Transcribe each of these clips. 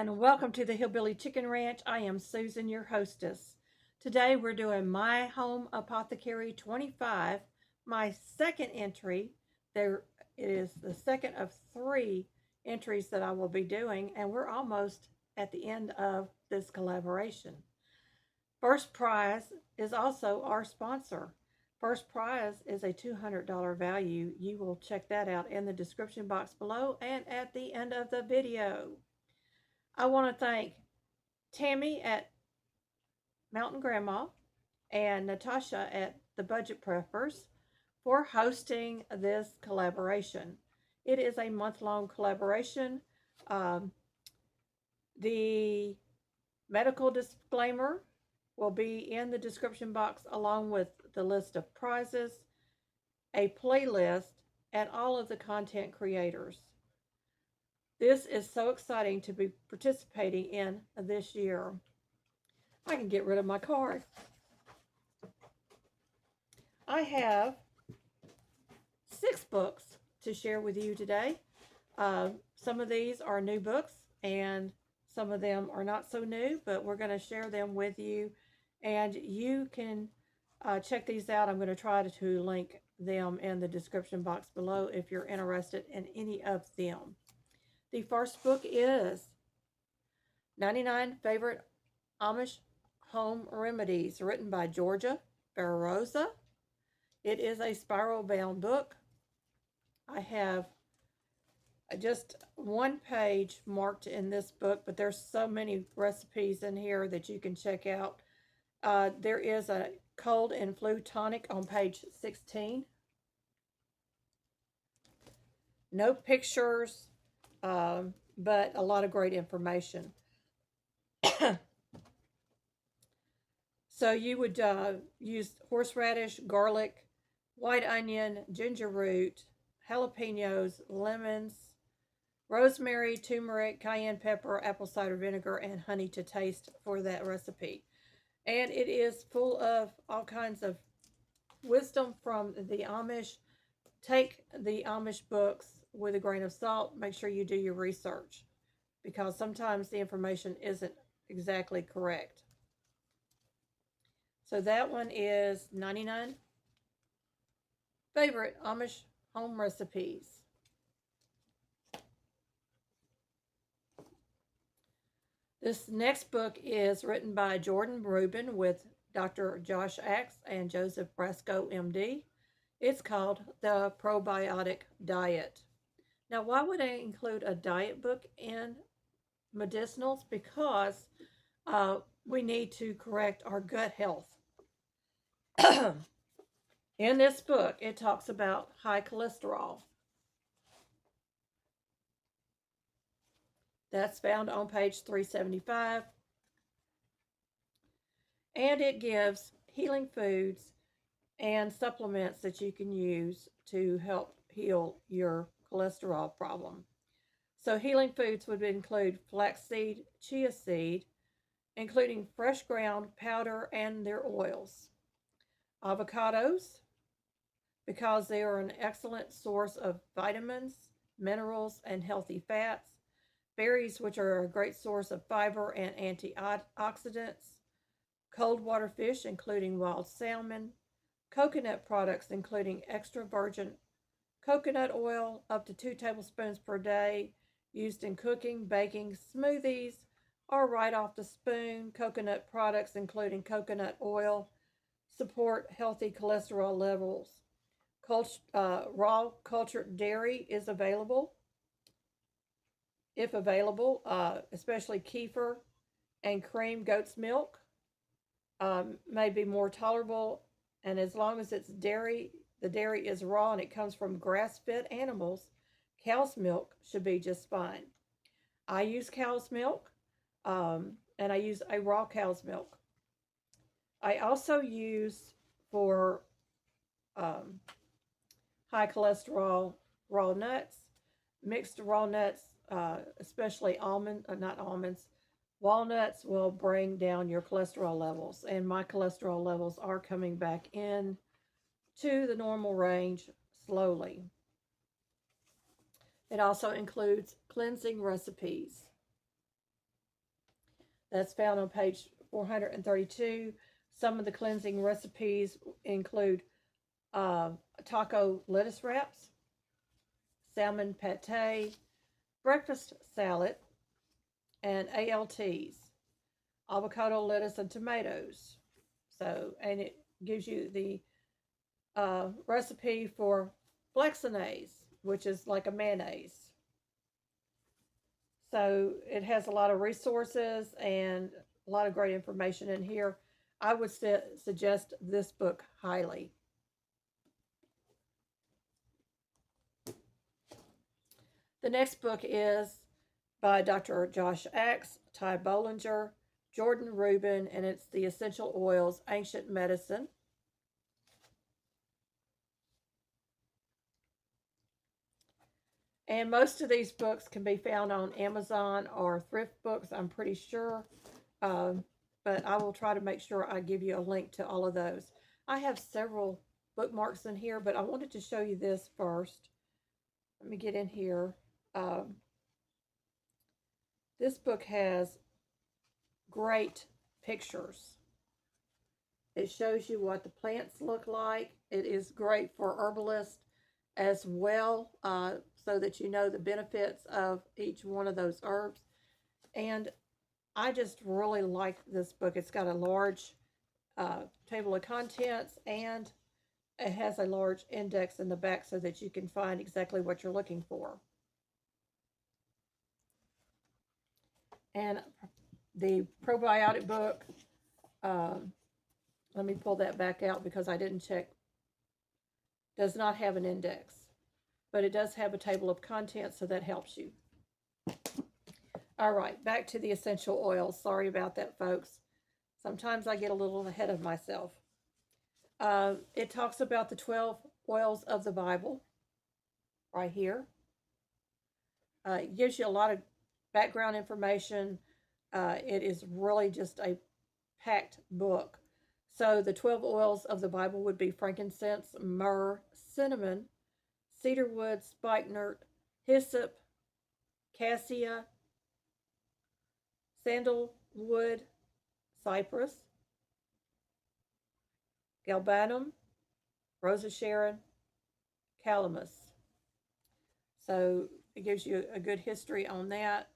and welcome to the Hillbilly Chicken Ranch. I am Susan, your hostess. Today we're doing My Home Apothecary 25, my second entry. There it is the second of three entries that I will be doing, and we're almost at the end of this collaboration. First prize is also our sponsor. First prize is a $200 value. You will check that out in the description box below and at the end of the video. I want to thank Tammy at Mountain Grandma and Natasha at the Budget Preppers for hosting this collaboration. It is a month-long collaboration. Um, the medical disclaimer will be in the description box along with the list of prizes, a playlist, and all of the content creators. This is so exciting to be participating in this year. I can get rid of my card. I have 6 books to share with you today. Some of these are new books and some of them are not so new, but we're going to share them with you and you can check these out. I'm going to try to link them in the description box below if you're interested in any of them. The first book is 99 Favorite Amish Home Remedies, written by Georgia Ferroza. It is a spiral bound book. I have just one page marked in this book, but there's so many recipes in here that you can check out. There is a cold and flu tonic on page 16. No pictures, but a lot of great information. So you would use horseradish, garlic, white onion, ginger root, jalapenos, lemons, rosemary, turmeric, cayenne pepper, apple cider vinegar, and honey to taste for that recipe. And it is full of all kinds of wisdom from the Amish. Take the Amish books with a grain of salt. Make sure you do your research because sometimes the information isn't exactly correct. So that one is 99 Favorite Amish Home Recipes. This next book is written by Jordan Rubin with Dr. Josh Axe and Joseph Brasco, MD. It's called The Probiotic Diet. Now, why would I include a diet book in medicinals? Because we need to correct our gut health. In this book, it talks about high cholesterol. That's found on page 375. And it gives healing foods and supplements that you can use to help heal your cholesterol problem. So healing foods would include flaxseed, chia seed, including fresh ground powder and their oils. Avocados, because they are an excellent source of vitamins, minerals, and healthy fats. Berries, which are a great source of fiber and antioxidants. Cold water fish, including wild salmon. Coconut products, including extra virgin coconut oil, up to 2 tablespoons per day, used in cooking, baking, smoothies, or right off the spoon. Coconut products, including coconut oil, support healthy cholesterol levels. Raw cultured dairy is available, if available, especially kefir and cream goat's milk may be more tolerable. And as long as it's dairy, the dairy is raw and it comes from grass-fed animals, cow's milk should be just fine. I use cow's milk, and I use a raw cow's milk. I also use for um, high cholesterol raw nuts, mixed raw nuts, especially not almonds. Walnuts will bring down your cholesterol levels, and my cholesterol levels are coming back in to the normal range slowly. It also includes cleansing recipes. That's found on page 432. Some of the cleansing recipes include taco lettuce wraps, salmon pate, breakfast salad, and ALTs, avocado, lettuce, and tomatoes. So, and it gives you the recipe for flexinase, which is like a mayonnaise. So it has a lot of resources and a lot of great information in here. I would suggest this book highly. The next book is by Dr. Josh Axe, Ty Bollinger, Jordan Rubin, and it's The Essential Oils, Ancient Medicine. And most of these books can be found on Amazon or Thrift Books, I'm pretty sure. Um, but I will try to make sure I give you a link to all of those. I have several bookmarks in here, but I wanted to show you this first. Let me get in here. Um, this book has great pictures. It shows you what the plants look like. It is great for herbalists as well, so that you know the benefits of each one of those herbs. And I just really like this book. It's got a large table of contents, and it has a large index in the back so that you can find exactly what you're looking for. And the probiotic book, um, let me pull that back out because I didn't check, does not have an index, but it does have a table of contents, so that helps you. All right, back to the essential oils. Sorry about that, folks. Sometimes I get a little ahead of myself. It talks about the 12 oils of the Bible right here. It gives you a lot of background information. It is really just a packed book. So the 12 oils of the Bible would be frankincense, myrrh, cinnamon, cedarwood, spikenard, hyssop, cassia, sandalwood, cypress, galbanum, rose of Sharon, calamus. So it gives you a good history on that.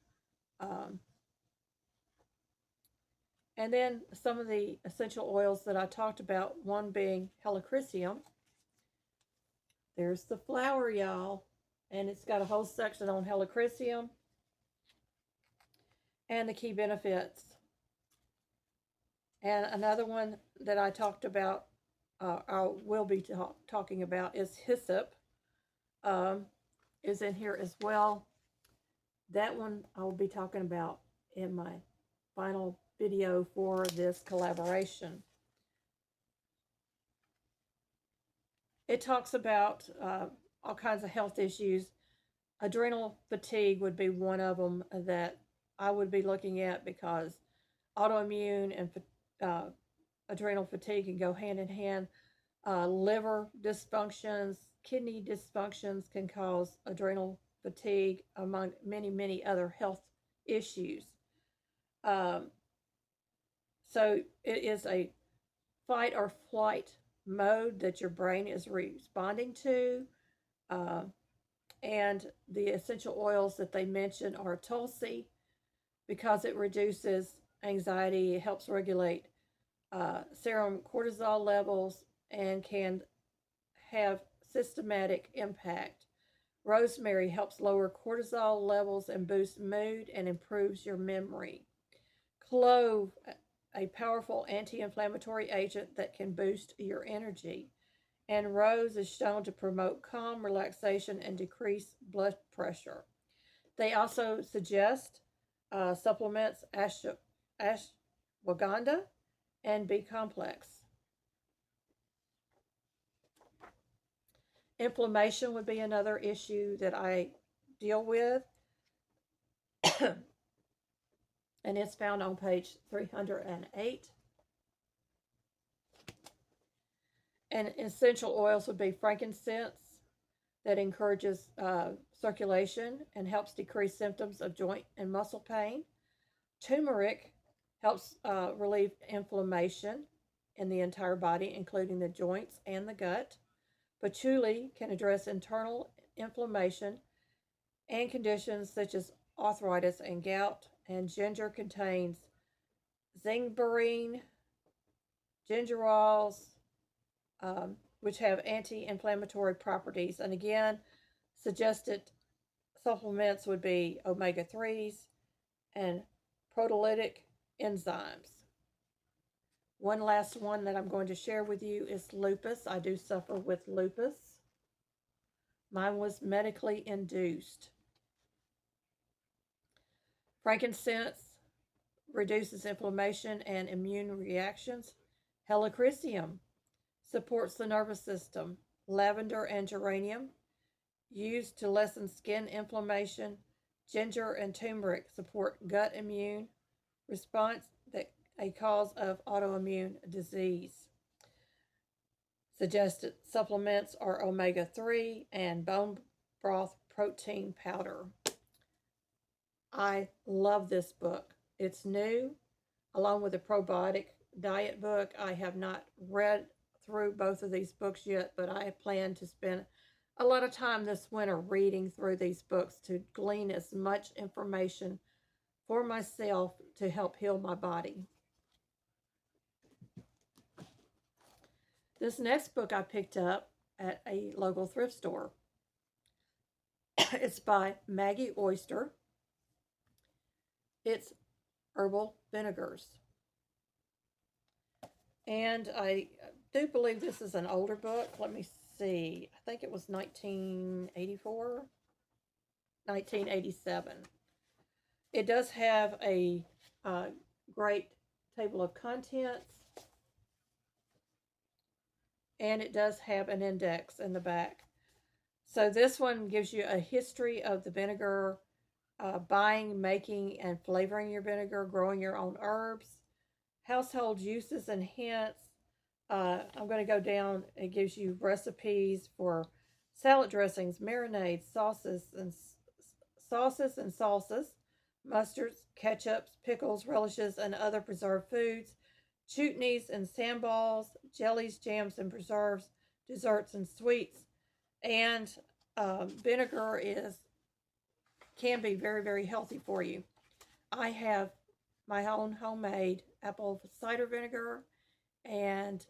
Um, and then some of the essential oils that I talked about, one being helichrysum. There's the flower, y'all. And it's got a whole section on helichrysum and the key benefits. And another one that I talked about, I will be talking about, is hyssop. Is in here as well. That one I will be talking about in my final video for this collaboration. It talks about all kinds of health issues. Adrenal fatigue would be one of them that I would be looking at, because autoimmune and adrenal fatigue can go hand in hand. Liver dysfunctions, kidney dysfunctions can cause adrenal fatigue, among many, many other health issues. Um, so it is a fight or flight mode that your brain is responding to. Uh, and the essential oils that they mention are Tulsi, because it reduces anxiety, it helps regulate serum cortisol levels, and can have systematic impact. Rosemary helps lower cortisol levels and boosts mood and improves your memory. Clove, a powerful anti-inflammatory agent that can boost your energy. And rose is shown to promote calm, relaxation, and decrease blood pressure. They also suggest supplements ashwagandha and B complex. Inflammation would be another issue that I deal with, and it's found on page 308. And essential oils would be frankincense, that encourages circulation and helps decrease symptoms of joint and muscle pain. Turmeric helps relieve inflammation in the entire body, including the joints and the gut. Patchouli can address internal inflammation and conditions such as arthritis and gout. And ginger contains zingberine, gingerols, which have anti-inflammatory properties. And again, suggested supplements would be omega-3s and proteolytic enzymes. One last one that I'm going to share with you is lupus. I do suffer with lupus. Mine was medically induced. Frankincense reduces inflammation and immune reactions. Helichrysum supports the nervous system. Lavender and geranium used to lessen skin inflammation. Ginger and turmeric support gut immune response, that a cause of autoimmune disease. Suggested supplements are omega-3 and bone broth protein powder. I love this book. It's new, along with a probiotic diet book. I have not read through both of these books yet, but I plan to spend a lot of time this winter reading through these books to glean as much information for myself to help heal my body. This next book I picked up at a local thrift store. It's by Maggie Oyster. It's Herbal Vinegars. And I do believe this is an older book. Let me see. I think it was 1984, 1987. It does have a great table of contents, and it does have an index in the back. So this one gives you a history of the vinegar, buying, making, and flavoring your vinegar, growing your own herbs, household uses and hints. I'm going to go down. It gives you recipes for salad dressings, marinades, sauces and salsas, mustards, ketchups, pickles, relishes, and other preserved foods, chutneys and sandballs, jellies, jams, and preserves, desserts, and sweets. And vinegar can be very, very healthy for you. I have my own homemade apple cider vinegar and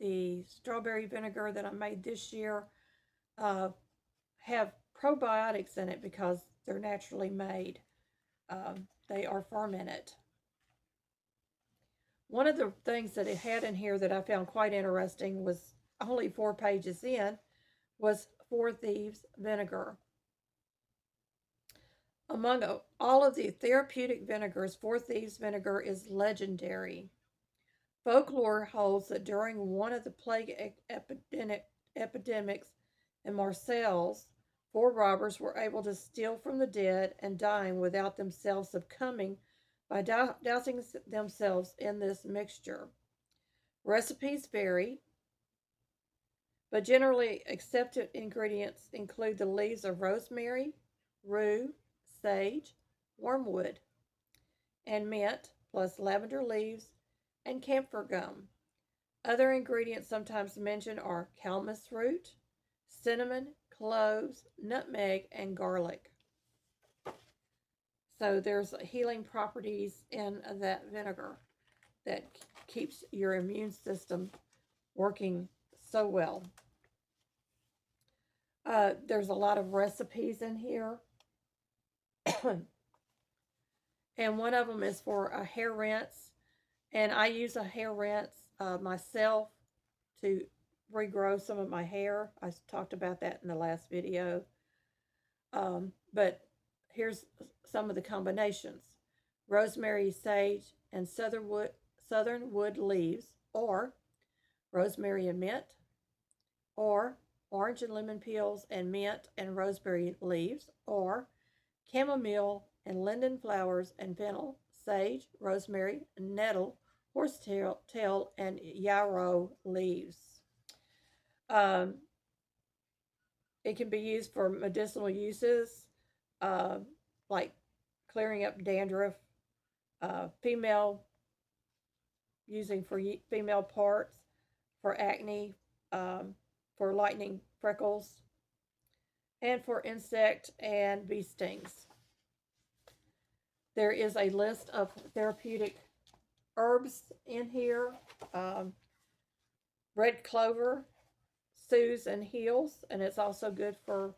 the strawberry vinegar that I made this year have probiotics in it because they're naturally made. They are fermented. One of the things that it had in here that I found quite interesting was only 4 pages in, was Four Thieves vinegar. Among all of the therapeutic vinegars, Four Thieves vinegar is legendary. Folklore holds that during one of the plague epidemics in Marseilles, 4 robbers were able to steal from the dead and dying without themselves succumbing by dousing themselves in this mixture. Recipes vary, but generally accepted ingredients include the leaves of rosemary, rue, sage, wormwood, and mint, plus lavender leaves and camphor gum. Other ingredients sometimes mentioned are calamus root, cinnamon, cloves, nutmeg, and garlic. So there's healing properties in that vinegar that keeps your immune system working so well. There's a lot of recipes in here. And one of them is for a hair rinse. And I use a hair rinse myself to regrow some of my hair. I talked about that in the last video. But here's some of the combinations: rosemary, sage, and southern wood leaves, or rosemary and mint, or orange and lemon peels and mint and rosemary leaves, or chamomile and linden flowers and fennel, sage, rosemary, nettle, horsetail, and yarrow leaves. It can be used for medicinal uses, like clearing up dandruff, female, using for female parts, for acne, um, for lightening freckles, and for insect and bee stings. There is a list of therapeutic herbs in here. Um, red clover soothes and heals, and it's also good for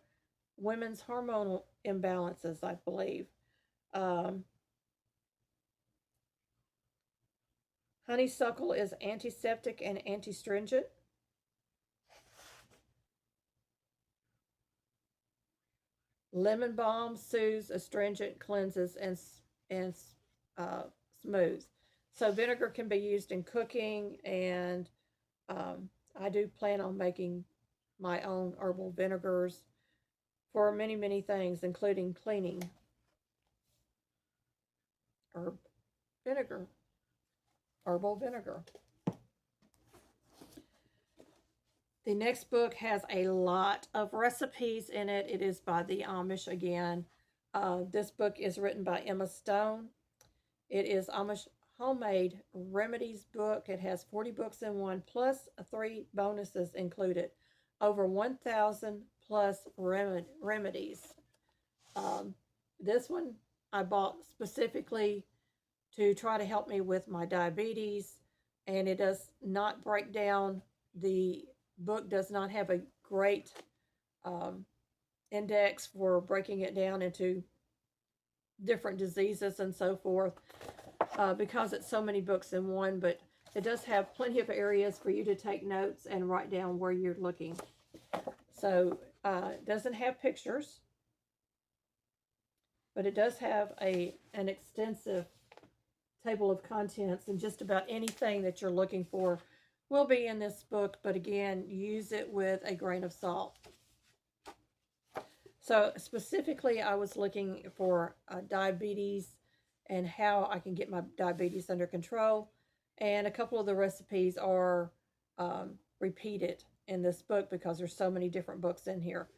women's hormonal imbalances, I believe. Um, honeysuckle is antiseptic and antistringent. Lemon balm soothes, astringent, cleanses, and uh, smooths. So vinegar can be used in cooking, and I do plan on making my own herbal vinegars for many things, including cleaning herb vinegar, herbal vinegar. The next book has a lot of recipes in it. It is by the Amish again. This book is written by Emma Stone. It is Amish homemade remedies book. It has 40 books in one, plus 3 bonuses included. Over 1,000 plus remedies. Um, this one I bought specifically to try to help me with my diabetes, and it does not break down. The book does not have a great um, index for breaking it down into different diseases and so forth, because it's so many books in one, but it does have plenty of areas for you to take notes and write down where you're looking. So it doesn't have pictures, but it does have an extensive table of contents, and just about anything that you're looking for will be in this book, but again, use it with a grain of salt. So specifically, I was looking for diabetes and how I can get my diabetes under control, and a couple of the recipes are repeated in this book because there's so many different books in here.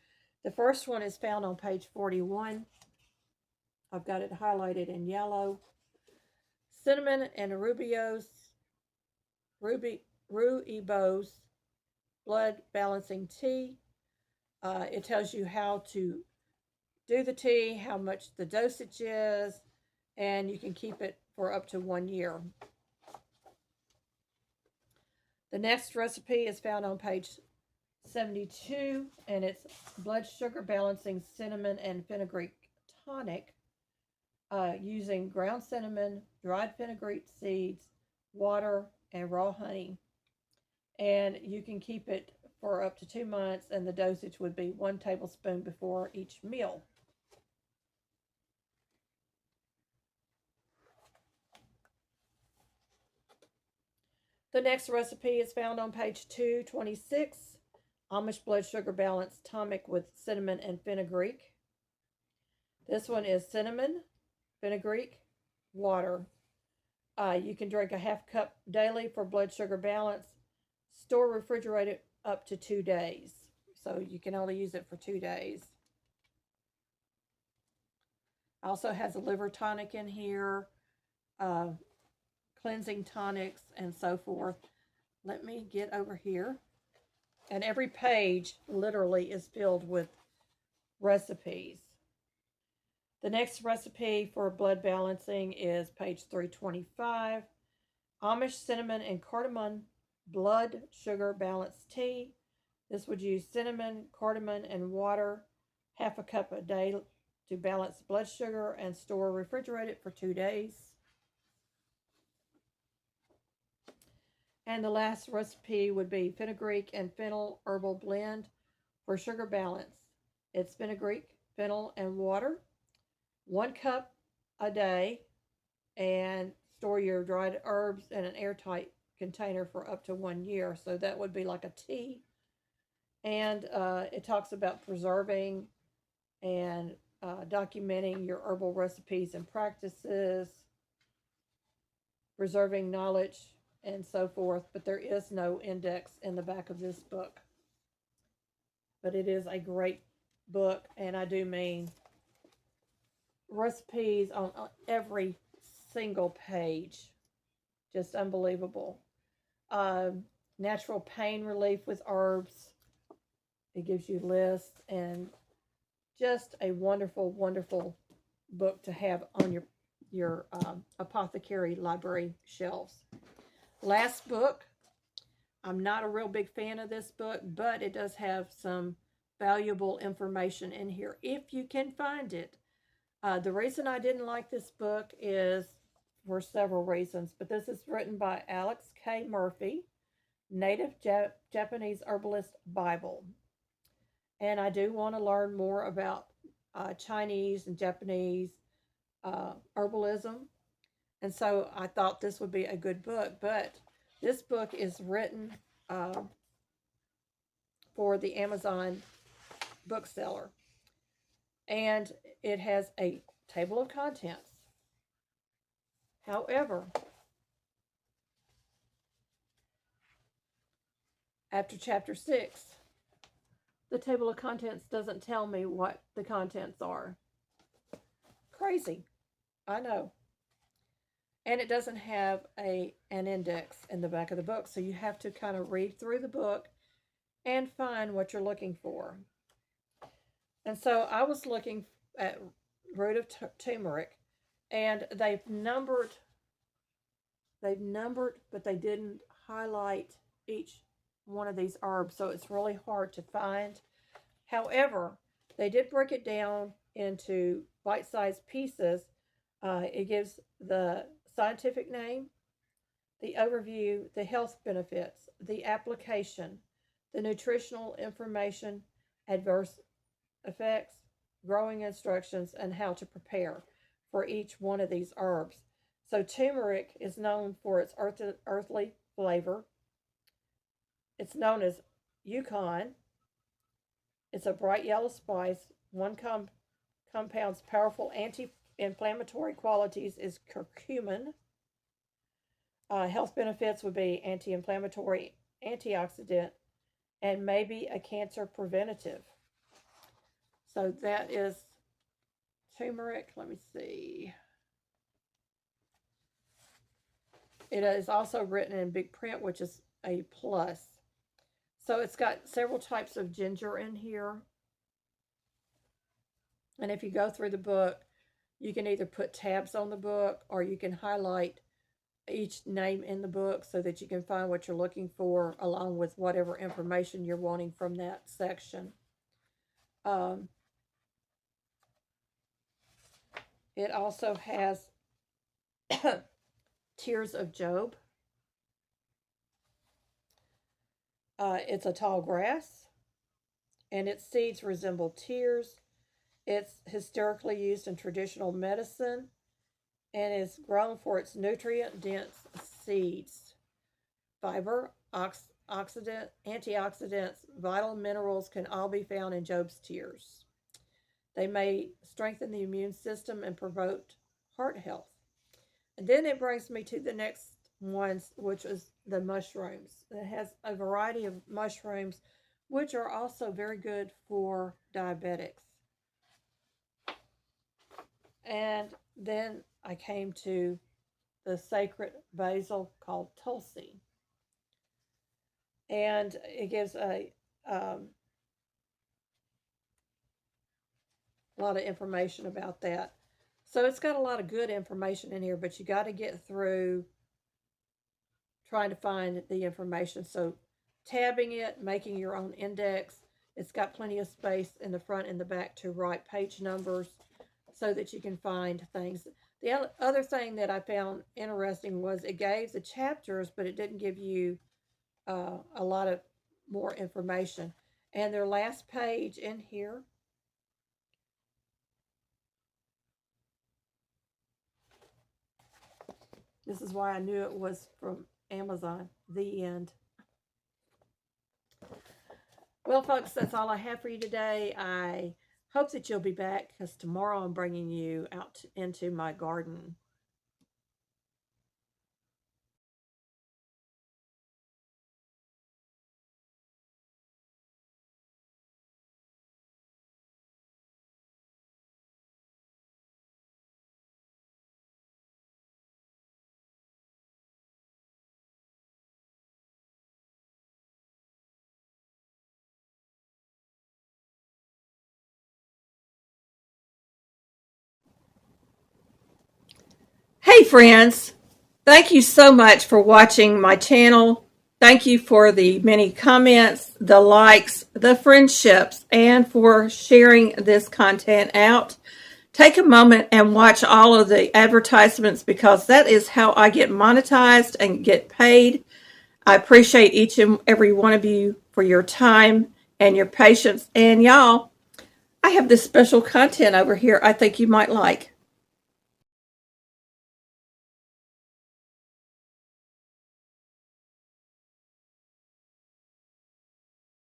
The first one is found on page 41. I've got it highlighted in yellow. Cinnamon and rooibos blood balancing tea. It tells you how to do the tea, how much the dosage is, and you can keep it for up to 1 year. The next recipe is found on page 72, and it's blood sugar balancing cinnamon and fenugreek tonic, using ground cinnamon, dried fenugreek seeds, water, and raw honey. And you can keep it for up to 2 months, and the dosage would be 1 tablespoon before each meal. The next recipe is found on page 226. Amish blood sugar balance tonic with cinnamon and fenugreek. This one is cinnamon, fenugreek, water. You can drink a half cup daily for blood sugar balance. Store refrigerated up to 2 days. So you can only use it for 2 days. Also has a liver tonic in here, cleansing tonics, and so forth. Let me get over here. And every page literally is filled with recipes. The next recipe for blood balancing is page 325. Amish cinnamon and cardamom blood sugar balanced tea. This would use cinnamon, cardamom, and water, half a cup a day to balance blood sugar, and store refrigerated for 2 days. And the last recipe would be fenugreek and fennel herbal blend for sugar balance. It's fenugreek, fennel, and water. 1 cup a day, and store your dried herbs in an airtight container for up to 1 year. So that would be like a tea. And it talks about preserving and documenting your herbal recipes and practices, preserving knowledge, and so forth. But there is no index in the back of this book. But it is a great book, and I do mean recipes on every single page. Just unbelievable. Um, Natural pain relief with herbs. It gives you lists and just a wonderful, wonderful book to have on your apothecary library shelves. Last book. I'm not a real big fan of this book, but it does have some valuable information in here if you can find it. The reason I didn't like this book is for several reasons, but this is written by Alex K. Murphy, Native Japanese Herbalist Bible. And I do want to learn more about Chinese and Japanese herbalism. And so I thought this would be a good book. But this book is written uh, for the Amazon bookseller. And it has a table of contents. However, after chapter 6, the table of contents doesn't tell me what the contents are. Crazy. I know. And it doesn't have an index in the back of the book, so you have to kind of read through the book and find what you're looking for. And so I was looking at root of turmeric, and they've numbered, but they didn't highlight each one of these herbs, so it's really hard to find. However, they did break it down into bite-sized pieces. It gives the scientific name, the overview, the health benefits, the application, the nutritional information, adverse effects, growing instructions, and how to prepare for each one of these herbs. So, turmeric is known for its earthly flavor. It's known as Yukon. It's a bright yellow spice. One compound's powerful anti-inflammatory qualities is curcumin. Health benefits would be anti-inflammatory, antioxidant, and maybe a cancer preventative. So that is turmeric. Let me see. It is also written in big print, which is a plus. So it's got several types of ginger in here. And if you go through the book, you can either put tabs on the book or you can highlight each name in the book so that you can find what you're looking for along with whatever information you're wanting from that section. It also has Tears of Job. It's a tall grass, and its seeds resemble tears. It's historically used in traditional medicine and is grown for its nutrient-dense seeds. Fiber, antioxidants, vital minerals can all be found in Job's tears. They may strengthen the immune system and promote heart health. And then it brings me to the next ones, which is the mushrooms. It has a variety of mushrooms, which are also very good for diabetics. And then I came to the sacred basil called Tulsi. And it gives a lot of information about that. So it's got a lot of good information in here, but you got to get through trying to find the information. So tabbing it, making your own index. It's got plenty of space in the front and the back to write page numbers so that you can find things. The other thing that I found interesting was it gave the chapters, but it didn't give you a lot of more information. And their last page in here, this is why I knew it was from Amazon. The end. Well, folks, that's all I have for you today. I hope that you'll be back because tomorrow I'm bringing you out into my garden. Hey friends, thank you so much for watching my channel. Thank you for the many comments, the likes, the friendships, and for sharing this content out. Take a moment and watch all of the advertisements because that is how I get monetized and get paid. I appreciate each and every one of you for your time and your patience. And y'all, I have this special content over here I think you might like.